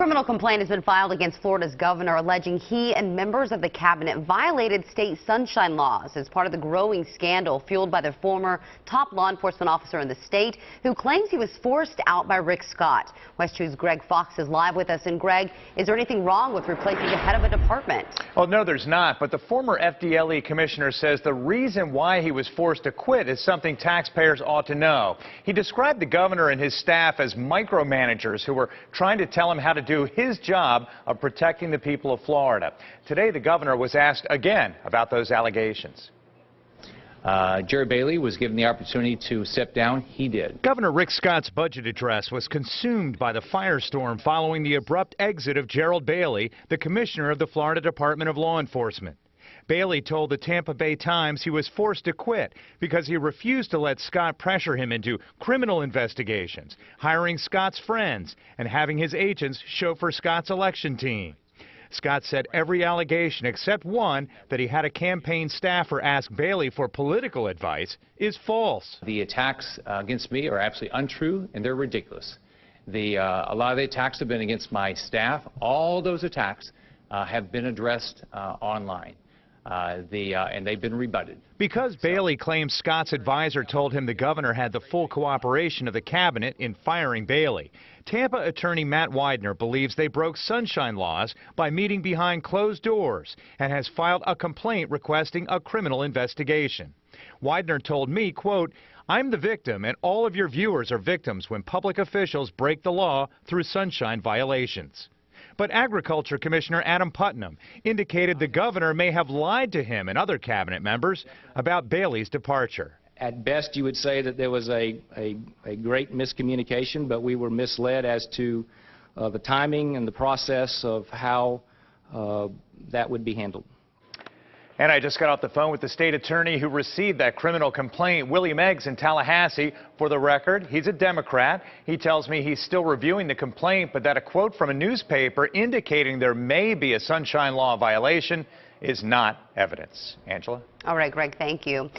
Criminal complaint has been filed against Florida's governor alleging he and members of the cabinet violated state sunshine laws as part of the growing scandal fueled by the former top law enforcement officer in the state who claims he was forced out by Rick Scott. West 2's Greg Fox is live with us. And Greg, is there anything wrong with replacing the head of a department? Well, no, there's not. But the former FDLE commissioner says the reason why he was forced to quit is something taxpayers ought to know. He described the governor and his staff as micromanagers who were trying to tell him how to do his job of protecting the people of Florida. Today, the governor was asked again about those allegations. Jerry Bailey was given the opportunity to step down. He did. Governor Rick Scott's budget address was consumed by the firestorm following the abrupt exit of Gerald Bailey, the commissioner of the Florida Department of Law Enforcement. Bailey told the Tampa Bay Times he was forced to quit because he refused to let Scott pressure him into criminal investigations, hiring Scott's friends, and having his agents chauffeur Scott's election team. Scott said every allegation except one that he had a campaign staffer ask Bailey for political advice is false. The attacks against me are absolutely untrue, and they're ridiculous. A lot of the attacks have been against my staff. All those attacks have been addressed online. And they've been rebutted. Because Bailey claims Scott's advisor told him the governor had the full cooperation of the cabinet in firing Bailey, Tampa attorney Matt Widener believes they broke sunshine laws by meeting behind closed doors and has filed a complaint requesting a criminal investigation. Widener told me, quote, "I'm the victim and all of your viewers are victims when public officials break the law through sunshine violations." But Agriculture Commissioner Adam Putnam indicated the governor may have lied to him and other cabinet members about Bailey's departure. At best, you would say that there was a great miscommunication, but we were misled as to the timing and the process of how that would be handled. And I just got off the phone with the state attorney who received that criminal complaint, Willie Meggs in Tallahassee. For the record, he's a Democrat. He tells me he's still reviewing the complaint, but that a quote from a newspaper indicating there may be a sunshine law violation is not evidence. Angela? All right, Greg, thank you.